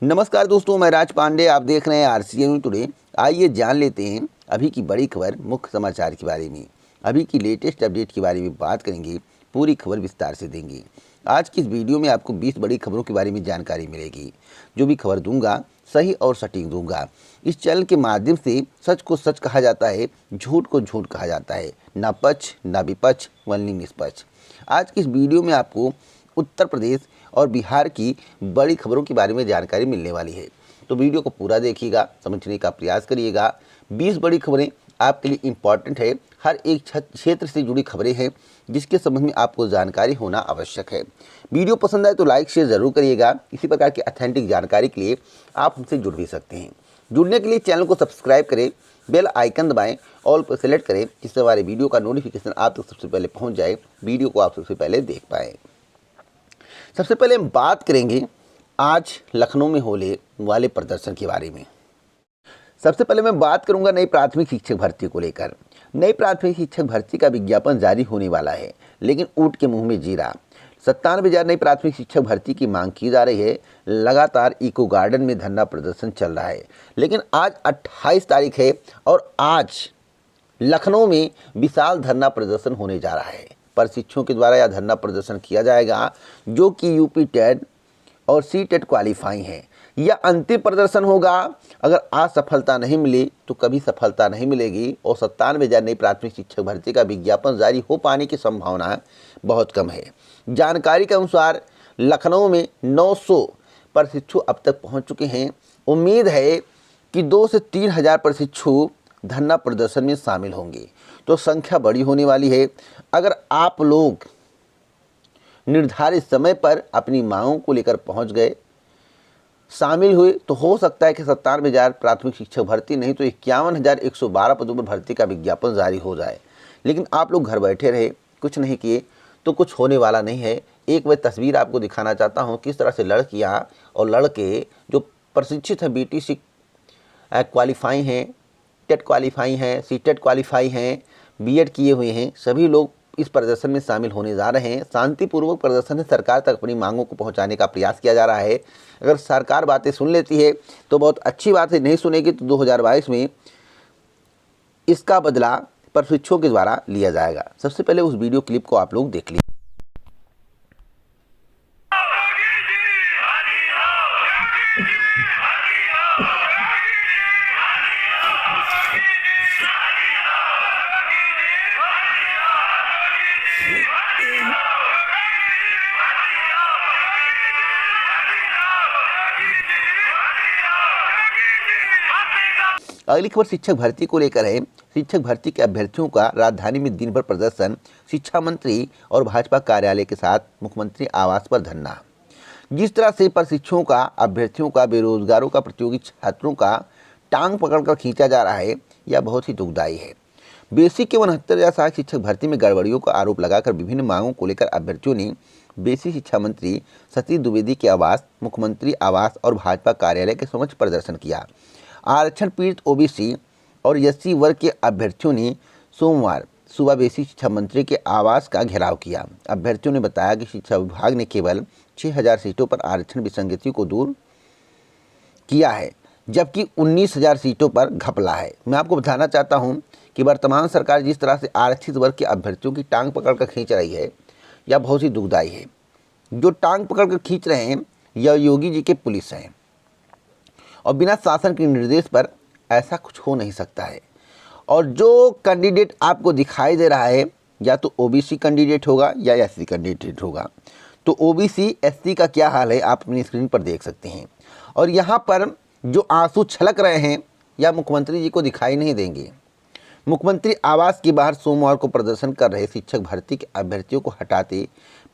नमस्कार दोस्तों, मैं राज पांडे। आप देख रहे हैं आरसीएन टुडे। आइए जान लेते हैं अभी की बड़ी खबर, मुख्य समाचार के बारे में। अभी की लेटेस्ट अपडेट के बारे में बात करेंगे, पूरी खबर विस्तार से देंगे। आज की इस वीडियो में आपको 20 बड़ी खबरों के बारे में जानकारी मिलेगी। जो भी खबर दूंगा सही और सटीक दूंगा। इस चैनल के माध्यम से सच को सच कहा जाता है, झूठ को झूठ कहा जाता है। ना पक्ष ना विपक्ष, वल्ली निष्पक्ष। आज की इस वीडियो में आपको उत्तर प्रदेश और बिहार की बड़ी खबरों के बारे में जानकारी मिलने वाली है, तो वीडियो को पूरा देखिएगा, समझने का प्रयास करिएगा। 20 बड़ी खबरें आपके लिए इम्पॉर्टेंट है। हर एक क्षेत्र से जुड़ी खबरें हैं जिसके संबंध में आपको जानकारी होना आवश्यक है। वीडियो पसंद आए तो लाइक शेयर जरूर करिएगा। इसी प्रकार की ऑथेंटिक जानकारी के लिए आप हमसे जुड़ भी सकते हैं। जुड़ने के लिए चैनल को सब्सक्राइब करें, बेल आइकन दबाएं, ऑल पर सेलेक्ट करें, जिससे हमारे वीडियो का नोटिफिकेशन आप तक सबसे पहले पहुंच जाए, वीडियो को आप सबसे पहले देख पाएँ। सबसे पहले हम बात करेंगे आज लखनऊ में होने वाले प्रदर्शन के बारे में। सबसे पहले मैं बात करूंगा नई प्राथमिक शिक्षक भर्ती को लेकर। नई प्राथमिक शिक्षक भर्ती का विज्ञापन जारी होने वाला है, लेकिन ऊंट के मुंह में जीरा। 97,000 नई प्राथमिक शिक्षक भर्ती की मांग की जा रही है। लगातार इको गार्डन में धरना प्रदर्शन चल रहा है, लेकिन आज 28 तारीख है और आज लखनऊ में विशाल धरना प्रदर्शन होने जा रहा है। प्रशिक्षुओं के द्वारा यह धरना प्रदर्शन किया जाएगा, जो कि यूपी टेट और सी टेट क्वालिफाई हैं। यह अंतिम प्रदर्शन होगा। अगर आज सफलता नहीं मिली तो कभी सफलता नहीं मिलेगी और 97,000 नई प्राथमिक शिक्षक भर्ती का विज्ञापन जारी हो पाने की संभावना बहुत कम है। जानकारी के अनुसार लखनऊ में 900 प्रशिक्षु अब तक पहुंच चुके हैं। उम्मीद है कि 2 से 3 हज़ार प्रशिक्षु धरना प्रदर्शन में शामिल होंगे, तो संख्या बड़ी होने वाली है। अगर आप लोग निर्धारित समय पर अपनी मांगों को लेकर पहुंच गए, शामिल हुए, तो हो सकता है कि 97,000 प्राथमिक शिक्षक भर्ती नहीं तो 51,112 पदों पर भर्ती का विज्ञापन जारी हो जाए। लेकिन आप लोग घर बैठे रहे, कुछ नहीं किए तो कुछ होने वाला नहीं है। एक मैं तस्वीर आपको दिखाना चाहता हूं, किस तरह से लड़कियां और लड़के जो प्रशिक्षित हैं, BTC क्वालिफाई हैं, टेट क्वालिफाई हैं, सी टेट क्वालिफाई हैं, BEd किए हुए हैं, सभी लोग इस प्रदर्शन में शामिल होने जा रहे हैं। शांतिपूर्वक प्रदर्शन से सरकार तक अपनी मांगों को पहुंचाने का प्रयास किया जा रहा है। अगर सरकार बातें सुन लेती है तो बहुत अच्छी बात है, नहीं सुनेगी तो 2022 में इसका बदला प्रशिक्षुओं के द्वारा लिया जाएगा। सबसे पहले उस वीडियो क्लिप को आप लोग देख लीजिए। अगली खबर शिक्षक भर्ती को लेकर है। शिक्षक भर्ती के अभ्यर्थियों का राजधानी में दिन भर प्रदर्शन। शिक्षा मंत्री और भाजपा कार्यालय के साथ मुख्यमंत्री आवास पर धरना। जिस तरह से प्रशिक्षुओं का, अभ्यर्थियों का, बेरोजगारों का, प्रतियोगी छात्रों का टांग पकड़कर खींचा जा रहा है, यह बहुत ही दुखदायी है। बेसिक के 69,000 सहायक शिक्षक भर्ती में गड़बड़ियों का आरोप लगाकर विभिन्न मांगों को लेकर अभ्यर्थियों ने बेसिक शिक्षा मंत्री सतीश द्विवेदी के आवास, मुख्यमंत्री आवास और भाजपा कार्यालय के समक्ष प्रदर्शन किया। आरक्षण पीड़ित OBC और SC वर्ग के अभ्यर्थियों ने सोमवार सुबह बेसिक शिक्षा मंत्री के आवास का घेराव किया। अभ्यर्थियों ने बताया कि शिक्षा विभाग ने केवल 6,000 सीटों पर आरक्षण विसंगति को दूर किया है, जबकि 19,000 सीटों पर घपला है। मैं आपको बताना चाहता हूं कि वर्तमान सरकार जिस तरह से आरक्षित वर्ग के अभ्यर्थियों की टांग पकड़कर खींच रही है, यह बहुत ही दुखदायी है। जो टांग पकड़कर खींच रहे हैं यह योगी जी के पुलिस हैं, और बिना शासन के निर्देश पर ऐसा कुछ हो नहीं सकता है। और जो कैंडिडेट आपको दिखाई दे रहा है, या तो OBC कैंडिडेट होगा या SC कैंडिडेट होगा। तो OBC SC का क्या हाल है आप अपनी स्क्रीन पर देख सकते हैं। और यहाँ पर जो आंसू छलक रहे हैं या मुख्यमंत्री जी को दिखाई नहीं देंगे। मुख्यमंत्री आवास के बाहर सोमवार को प्रदर्शन कर रहे शिक्षक भर्ती के अभ्यर्थियों को हटाते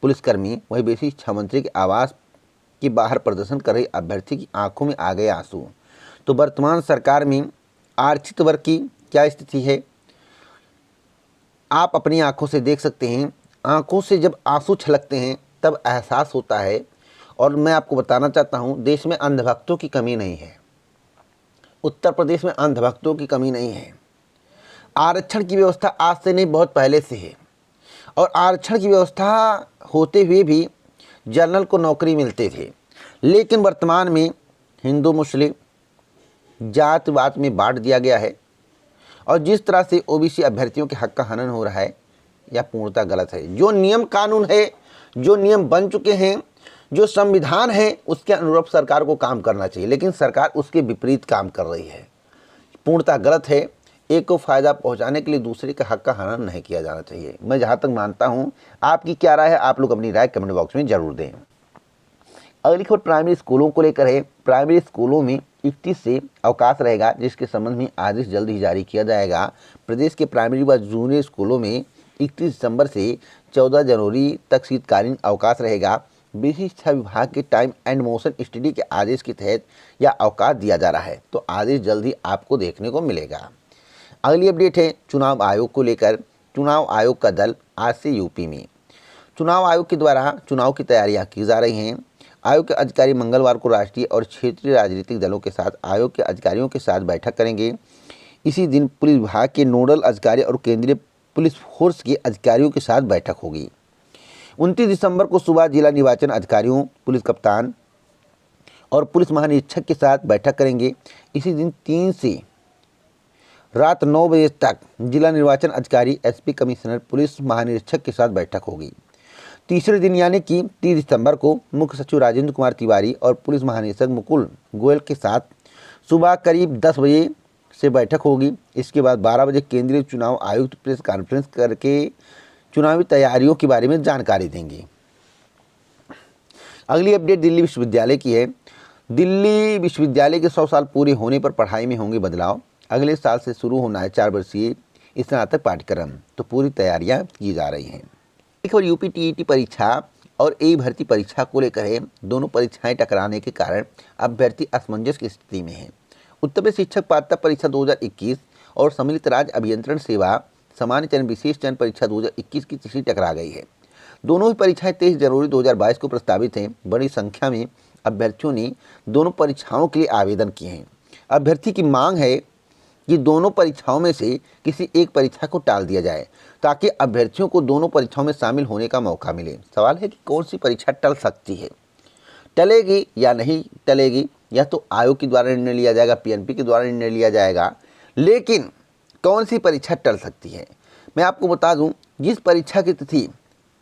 पुलिसकर्मी, वही बेसिक शिक्षा मंत्री के आवास के बाहर प्रदर्शन कर रहे अभ्यर्थी की आंखों में आ गए आंसू। तो वर्तमान सरकार में आरक्षित वर्ग की क्या स्थिति है, आप अपनी आंखों से देख सकते हैं। आंखों से जब आंसू छलकते हैं तब एहसास होता है। और मैं आपको बताना चाहता हूं, देश में अंधभक्तों की कमी नहीं है। उत्तर प्रदेश में अंधभक्तों की कमी नहीं है। आरक्षण की व्यवस्था आज से नहीं, बहुत पहले से है। और आरक्षण की व्यवस्था होते हुए भी जनरल को नौकरी मिलते थे, लेकिन वर्तमान में हिंदू मुस्लिम जात वात में बांट दिया गया है और जिस तरह से ओबीसी अभ्यर्थियों के हक का हनन हो रहा है यह पूर्णतः गलत है। जो नियम कानून है, जो नियम बन चुके हैं, जो संविधान है, उसके अनुरूप सरकार को काम करना चाहिए, लेकिन सरकार उसके विपरीत काम कर रही है, पूर्णतः गलत है। एक को फ़ायदा पहुंचाने के लिए दूसरे के हक का हनन नहीं किया जाना चाहिए। मैं जहां तक मानता हूं, आपकी क्या राय है? आप लोग अपनी राय कमेंट बॉक्स में ज़रूर दें। अगली खबर प्राइमरी स्कूलों को लेकर है। प्राइमरी स्कूलों में 31 से अवकाश रहेगा, जिसके संबंध में आदेश जल्द ही जारी किया जाएगा। प्रदेश के प्राइमरी व जूनियर स्कूलों में 31 दिसंबर से 14 जनवरी तक शीतकालीन अवकाश रहेगा। बिजली शिक्षा विभाग के टाइम एंड मोशन स्टडी के आदेश के तहत यह अवकाश दिया जा रहा है, तो आदेश जल्द ही आपको देखने को मिलेगा। अगली अपडेट है चुनाव आयोग को लेकर। चुनाव आयोग का दल आज से यूपी में। चुनाव आयोग के द्वारा चुनाव की तैयारियां की जा रही हैं। आयोग के अधिकारी मंगलवार को राष्ट्रीय और क्षेत्रीय राजनीतिक दलों के साथ आयोग के अधिकारियों के साथ बैठक करेंगे। इसी दिन पुलिस विभाग के नोडल अधिकारी और केंद्रीय पुलिस फोर्स के अधिकारियों के साथ बैठक होगी। 29 दिसंबर को सुबह जिला निर्वाचन अधिकारियों, पुलिस कप्तान और पुलिस महानिरीक्षक के साथ बैठक करेंगे। इसी दिन 3 से रात 9 बजे तक जिला निर्वाचन अधिकारी, एसपी, कमिश्नर, पुलिस महानिरीक्षक के साथ बैठक होगी। तीसरे दिन यानी कि 30 दिसंबर को मुख्य सचिव राजेंद्र कुमार तिवारी और पुलिस महानिरीक्षक मुकुल गोयल के साथ सुबह करीब 10 बजे से बैठक होगी। इसके बाद 12 बजे केंद्रीय चुनाव आयुक्त प्रेस कॉन्फ्रेंस करके चुनावी तैयारियों के बारे में जानकारी देंगे। अगली अपडेट दिल्ली विश्वविद्यालय की है। दिल्ली विश्वविद्यालय के 100 साल पूरे होने पर पढ़ाई में होंगे बदलाव। अगले साल से शुरू होना है 4 वर्षीय स्नातक पाठ्यक्रम, तो पूरी तैयारियां की जा रही हैं। एक और यूपी टीईटी परीक्षा और ए भर्ती परीक्षा को लेकर है। दोनों परीक्षाएं टकराने के कारण अभ्यर्थी असमंजस की स्थिति में हैं। उत्तर प्रदेश शिक्षक पात्रता परीक्षा 2021 और सम्मिलित राज्य अभियंत्रण सेवा सामान्य चयन विशेष चयन परीक्षा 2021 की तिथि टकरा गई है। दोनों ही परीक्षाएं 23 जनवरी 2022 को प्रस्तावित हैं। बड़ी संख्या में अभ्यर्थियों ने दोनों परीक्षाओं के लिए आवेदन किए हैं। अभ्यर्थी की मांग है कि दोनों परीक्षाओं में से किसी एक परीक्षा को टाल दिया जाए ताकि अभ्यर्थियों को दोनों परीक्षाओं में शामिल होने का मौका मिले। सवाल है कि कौन सी परीक्षा टल सकती है, टलेगी या नहीं टलेगी, यह तो आयोग के द्वारा निर्णय लिया जाएगा, पीएनपी के द्वारा निर्णय लिया जाएगा, लेकिन कौन सी परीक्षा टल सकती है? मैं आपको बता दूं, जिस परीक्षा की तिथि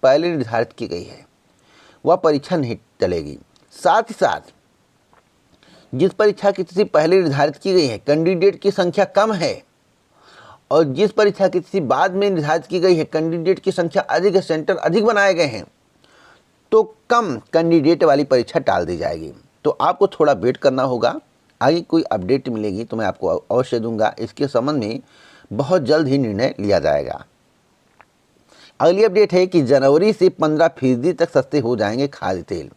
पहले निर्धारित की गई है वह परीक्षा नहीं टलेगी। साथ ही साथ जिस परीक्षा की तिथि पहले निर्धारित की गई है, कैंडिडेट की संख्या कम है, और जिस परीक्षा की तिथि बाद में निर्धारित की गई है, कैंडिडेट की संख्या अधिक है, सेंटर अधिक बनाए गए हैं, तो कम कैंडिडेट वाली परीक्षा टाल दी जाएगी। तो आपको थोड़ा वेट करना होगा। आगे कोई अपडेट मिलेगी तो मैं आपको अवश्य दूंगा। इसके संबंध में बहुत जल्द ही निर्णय लिया जाएगा। अगली अपडेट है कि जनवरी से 15% तक सस्ते हो जाएंगे खाद्य तेल।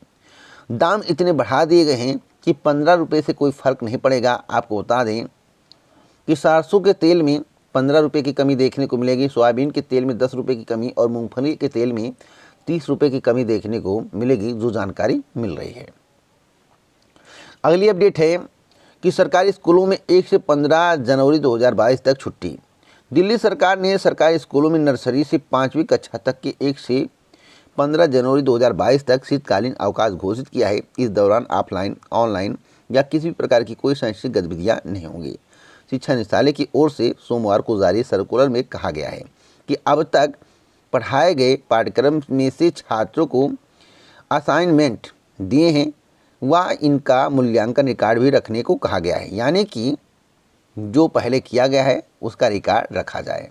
दाम इतने बढ़ा दिए गए हैं कि 15 रुपये से कोई फ़र्क नहीं पड़ेगा। आपको बता दें कि सरसों के तेल में 15 रुपये की कमी देखने को मिलेगी, सोयाबीन के तेल में 10 रुपये की कमी और मूंगफली के तेल में 30 रुपये की कमी देखने को मिलेगी, जो जानकारी मिल रही है। अगली अपडेट है कि सरकारी स्कूलों में 1 से 15 जनवरी 2022 तक छुट्टी। दिल्ली सरकार ने सरकारी स्कूलों में नर्सरी से 5वीं कक्षा तक के 1 से 15 जनवरी 2022 तक शीतकालीन अवकाश घोषित किया है। इस दौरान ऑफलाइन, ऑनलाइन या किसी भी प्रकार की कोई शैक्षणिक गतिविधियां नहीं होंगी। शिक्षा निदेशालय की ओर से सोमवार को जारी सर्कुलर में कहा गया है कि अब तक पढ़ाए गए पाठ्यक्रम में से छात्रों को असाइनमेंट दिए हैं व इनका मूल्यांकन रिकॉर्ड भी रखने को कहा गया है, यानी कि जो पहले किया गया है उसका रिकॉर्ड रखा जाए।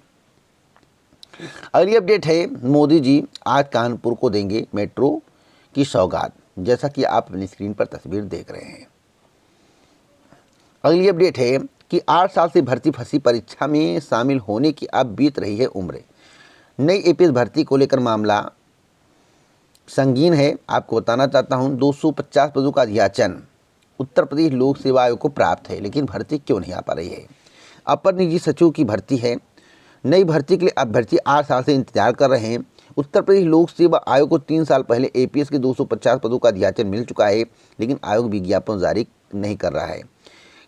अगली अपडेट है, मोदी जी आज कानपुर को देंगे मेट्रो की सौगात, जैसा कि आप अपनी स्क्रीन पर तस्वीर देख रहे हैं। अगली अपडेट है कि 8 साल से भर्ती फंसी परीक्षा में शामिल होने की अब बीत रही है उम्र। नई एपीएस भर्ती को लेकर मामला संगीन है। आपको बताना चाहता हूं, 250 पदों का याचन उत्तर प्रदेश लोक सेवा आयोग को प्राप्त है, लेकिन भर्ती क्यों नहीं आ पा रही है? अपर निजी सचिव की भर्ती है। नई भर्ती के लिए अभ्यर्थी 8 साल से इंतजार कर रहे हैं। उत्तर प्रदेश लोक सेवा आयोग को 3 साल पहले एपीएस के 250 पदों का याचन मिल चुका है, लेकिन आयोग विज्ञापन जारी नहीं कर रहा है।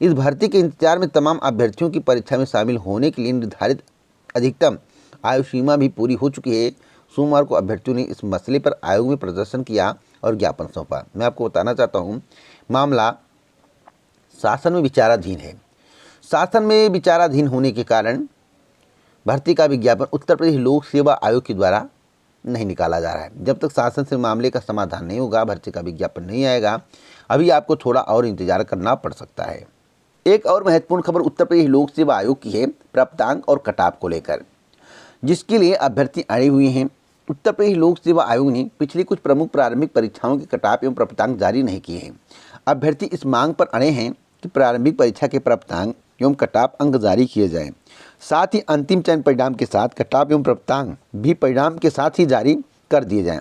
इस भर्ती के इंतजार में तमाम अभ्यर्थियों की परीक्षा में शामिल होने के लिए निर्धारित अधिकतम आयु सीमा भी पूरी हो चुकी है। सोमवार को अभ्यर्थियों ने इस मसले पर आयोग में प्रदर्शन किया और ज्ञापन सौंपा। मैं आपको बताना चाहता हूँ, मामला शासन में विचाराधीन है। शासन में विचाराधीन होने के कारण भर्ती का विज्ञापन उत्तर प्रदेश लोक सेवा आयोग के द्वारा नहीं निकाला जा रहा है। जब तक शासन से मामले का समाधान नहीं होगा, भर्ती का विज्ञापन नहीं आएगा, अभी आपको थोड़ा और इंतजार करना पड़ सकता है। एक और महत्वपूर्ण खबर उत्तर प्रदेश लोक सेवा आयोग की है, प्राप्तांक और कटाप को लेकर, जिसके लिए अभ्यर्थी अड़े हुए हैं। उत्तर प्रदेश लोक सेवा आयोग ने पिछली कुछ प्रमुख प्रारंभिक परीक्षाओं के कटाप एवं प्राप्तांक जारी नहीं किए हैं। अभ्यर्थी इस मांग पर अड़े हैं कि प्रारंभिक परीक्षा के प्राप्तांक एवं कटाप अंक जारी किए जाएं। साथ ही अंतिम चयन परिणाम के साथ कटाप एवं प्राप्तांक भी परिणाम के साथ ही जारी कर दिए जाएं।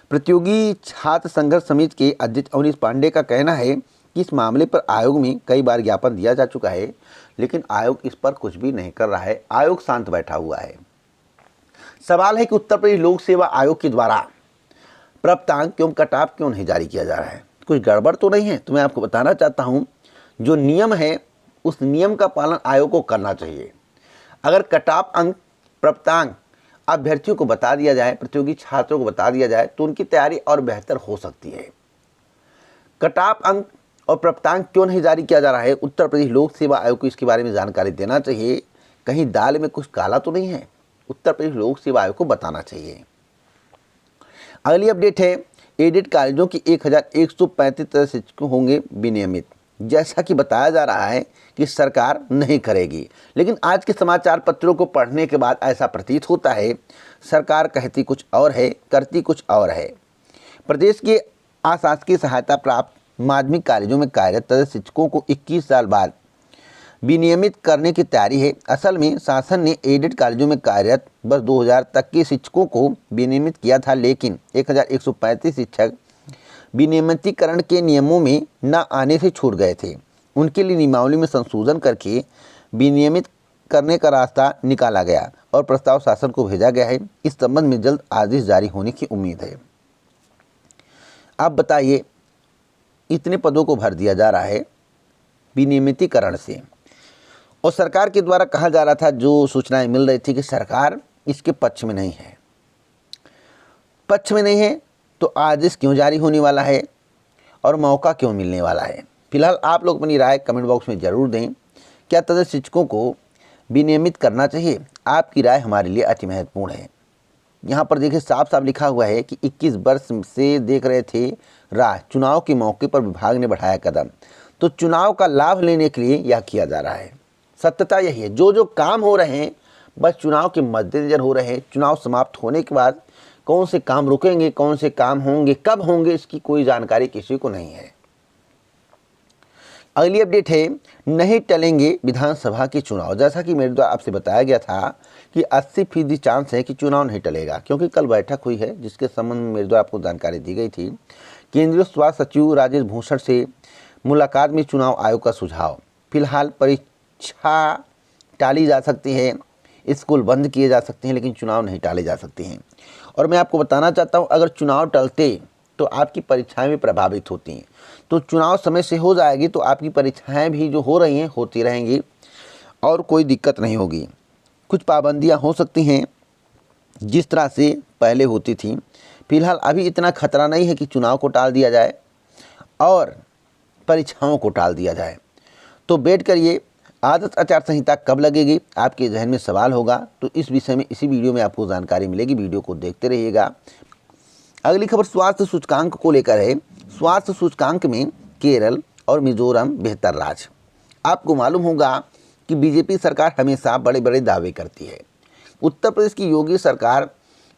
प्रतियोगी छात्र संघर्ष समिति के अध्यक्ष अवनीश पांडे का कहना है कि इस मामले पर आयोग में कई बार ज्ञापन दिया जा चुका है, लेकिन आयोग इस पर कुछ भी नहीं कर रहा है। आयोग शांत बैठा हुआ है। सवाल है कि उत्तर प्रदेश लोक सेवा आयोग के द्वारा प्राप्तांक एवं कटाप क्यों नहीं जारी किया जा रहा है? कुछ गड़बड़ तो नहीं है? तो मैं आपको बताना चाहता हूं, जो नियम है उस नियम का पालन आयोग को करना चाहिए। अगर कटाप अंक प्राप्तांक अभ्यर्थियों को बता दिया जाए, प्रतियोगी छात्रों को बता दिया जाए, तो उनकी तैयारी और बेहतर हो सकती है। कटाप अंक और प्राप्तांक क्यों नहीं जारी किया जा रहा है? उत्तर प्रदेश लोक सेवा आयोग को इसके बारे में जानकारी देना चाहिए। कहीं दाल में कुछ काला तो नहीं है? उत्तर प्रदेश लोक सेवा आयोग को बताना चाहिए। अगली अपडेट है, एडेड कॉलेजों की 1135 शिक्षक होंगे विनियमित। जैसा कि बताया जा रहा है कि सरकार नहीं करेगी, लेकिन आज के समाचार पत्रों को पढ़ने के बाद ऐसा प्रतीत होता है सरकार कहती कुछ और है, करती कुछ और है। प्रदेश के अशासकीय सहायता प्राप्त माध्यमिक कॉलेजों में कार्यरत शिक्षकों को 21 साल बाद विनियमित करने की तैयारी है। असल में शासन ने एडेड कॉलेजों में कार्यरत बस 2000 तक के शिक्षकों को विनियमित किया था, लेकिन 1135 शिक्षक विनियमितीकरण के नियमों में न आने से छूट गए थे। उनके लिए नियमावली में संशोधन करके विनियमित करने का रास्ता निकाला गया और प्रस्ताव शासन को भेजा गया है। इस संबंध में जल्द आदेश जारी होने की उम्मीद है। आप बताइए, इतने पदों को भर दिया जा रहा है विनियमितीकरण से, और सरकार के द्वारा कहा जा रहा था, जो सूचनाएं मिल रही थी कि सरकार इसके पक्ष में नहीं है। पक्ष में नहीं है तो आदेश क्यों जारी होने वाला है और मौका क्यों मिलने वाला है? फिलहाल आप लोग अपनी राय कमेंट बॉक्स में ज़रूर दें। क्या तदर्थ शिक्षकों को विनियमित करना चाहिए? आपकी राय हमारे लिए अति महत्वपूर्ण है। यहाँ पर देखिए, साफ साफ लिखा हुआ है कि 21 वर्ष से देख रहे थे राह, चुनाव के मौके पर विभाग ने बढ़ाया कदम। तो चुनाव का लाभ लेने के लिए यह किया जा रहा है। सत्यता यही है, जो काम हो रहे हैं बस चुनाव के मद्देनजर हो रहे हैं। चुनाव समाप्त होने के बाद कौन से काम रुकेंगे, कौन से काम होंगे, कब होंगे, इसकी कोई जानकारी किसी को नहीं है। अगली अपडेट है, नहीं टलेंगे विधानसभा के चुनाव। जैसा कि मेरे द्वारा आपसे बताया गया था कि 80% चांस है कि चुनाव नहीं टलेगा, क्योंकि कल बैठक हुई है जिसके संबंध में मेरे द्वारा आपको जानकारी दी गई थी। केंद्रीय स्वास्थ्य सचिव राजेश भूषण से मुलाकात में चुनाव आयोग का सुझाव। फिलहाल परीक्षा टाली जा सकती है, स्कूल बंद किए जा सकते हैं, लेकिन चुनाव नहीं टाले जा सकते हैं। और मैं आपको बताना चाहता हूं, अगर चुनाव टलते तो आपकी परीक्षाएं भी प्रभावित होती हैं। तो चुनाव समय से हो जाएगी तो आपकी परीक्षाएं भी जो हो रही हैं होती रहेंगी और कोई दिक्कत नहीं होगी। कुछ पाबंदियां हो सकती हैं जिस तरह से पहले होती थी। फिलहाल अभी इतना खतरा नहीं है कि चुनाव को टाल दिया जाए और परीक्षाओं को टाल दिया जाए। तो वेट करिए, आदर्श आचार संहिता कब लगेगी, आपके जहन में सवाल होगा। तो इस विषय में इसी वीडियो में आपको जानकारी मिलेगी, वीडियो को देखते रहिएगा। अगली खबर स्वास्थ्य सूचकांक को लेकर है। स्वास्थ्य सूचकांक में केरल और मिजोरम बेहतर राज्य। आपको मालूम होगा कि बीजेपी सरकार हमेशा बड़े बड़े दावे करती है। उत्तर प्रदेश की योगी सरकार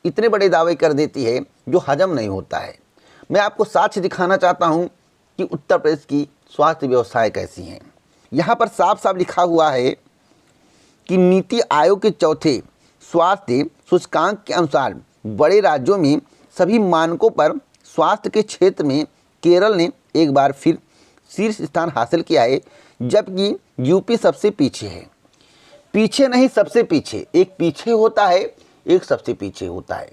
इतने बड़े दावे कर देती है जो हजम नहीं होता है। मैं आपको साक्ष्य दिखाना चाहता हूं कि उत्तर प्रदेश की स्वास्थ्य व्यवस्थाएं कैसी हैं। यहाँ पर साफ साफ लिखा हुआ है कि नीति आयोग के चौथे स्वास्थ्य सूचकांक के अनुसार बड़े राज्यों में सभी मानकों पर स्वास्थ्य के क्षेत्र में केरल ने एक बार फिर शीर्ष स्थान हासिल किया है, जबकि यूपी सबसे पीछे है। पीछे नहीं, सबसे पीछे। एक पीछे होता है, एक सबसे पीछे होता है।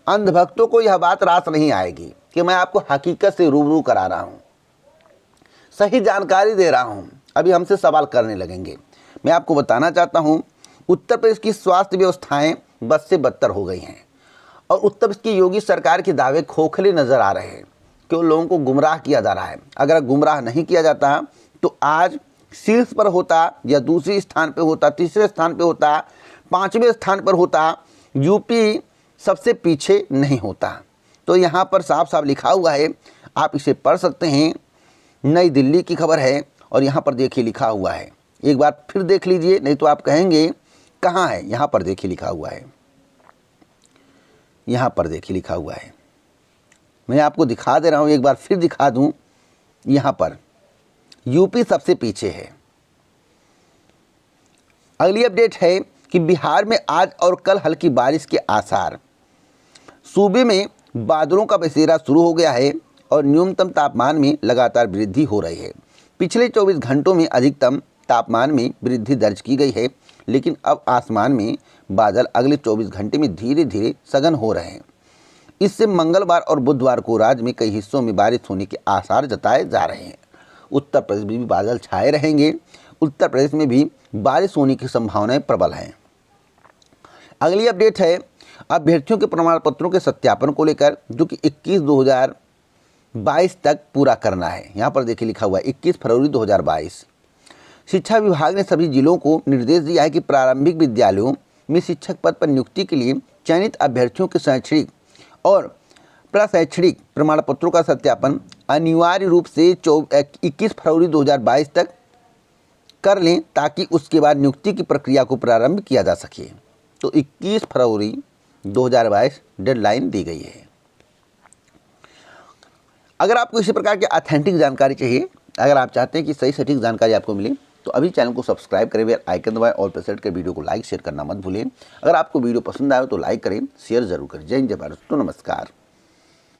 अंधभक्तों को यह बात रास नहीं आएगी कि मैं आपको हकीकत से रूबरू करा रहा हूँ, सही जानकारी दे रहा हूँ। अभी हमसे सवाल करने लगेंगे। मैं आपको बताना चाहता हूँ, उत्तर प्रदेश की स्वास्थ्य व्यवस्थाएं बद से बदतर हो गई हैं और उत्तर प्रदेश की योगी सरकार के दावे खोखले नजर आ रहे हैं, क्यों लोगों को गुमराह किया जा रहा है। अगर गुमराह नहीं किया जाता तो आज शीर्ष पर होता या दूसरे स्थान पे होता, तीसरे स्थान पे होता, पांचवें स्थान पर होता, यूपी सबसे पीछे नहीं होता। तो यहाँ पर साफ साफ लिखा हुआ है, आप इसे पढ़ सकते हैं। नई दिल्ली की खबर है और यहाँ पर देखिए लिखा हुआ है, एक बार फिर देख लीजिए, नहीं तो आप कहेंगे कहाँ है। यहाँ पर देखिए लिखा हुआ है, यहाँ पर देखिए लिखा हुआ है, मैं आपको दिखा दे रहा हूँ, एक बार फिर दिखा दूँ। यहाँ पर यूपी सबसे पीछे है। अगली अपडेट है कि बिहार में आज और कल हल्की बारिश के आसार। सूबे में बादलों का बसेरा शुरू हो गया है और न्यूनतम तापमान में लगातार वृद्धि हो रही है। पिछले 24 घंटों में अधिकतम तापमान में वृद्धि दर्ज की गई है, लेकिन अब आसमान में बादल अगले 24 घंटे में धीरे धीरे सघन हो रहे हैं। इससे मंगलवार और बुधवार को राज्य में कई हिस्सों में बारिश होने के आसार जताए जा रहे हैं। उत्तर प्रदेश में भी बादल छाए रहेंगे, उत्तर प्रदेश में भी बारिश होने की संभावनाएं प्रबल हैं। अगली अपडेट है अभ्यर्थियों के प्रमाण पत्रों के सत्यापन को लेकर, जो कि 21/2022 तक पूरा करना है। यहाँ पर देखिए लिखा हुआ है 21 फरवरी 2022। शिक्षा विभाग ने सभी जिलों को निर्देश दिया है कि प्रारंभिक विद्यालयों में शिक्षक पद पर नियुक्ति के लिए चयनित अभ्यर्थियों के शैक्षणिक और प्रशैक्षणिक प्रमाण पत्रों का सत्यापन अनिवार्य रूप से 21 फरवरी 2022 तक कर लें, ताकि उसके बाद नियुक्ति की प्रक्रिया को प्रारंभ किया जा सके। तो 21 फरवरी 2022 डेडलाइन दी गई है। अगर आपको इसी प्रकार की ऑथेंटिक जानकारी चाहिए, अगर आप चाहते हैं कि सही सटीक जानकारी आपको मिले, तो अभी चैनल को सब्सक्राइब करें, बेल आइकन दबाएं और प्रेस कर वीडियो को लाइक शेयर करना मत भूलें। अगर आपको वीडियो पसंद आए तो लाइक करें, शेयर जरूर करें। जय हिंद, जय भारत, तो नमस्कार।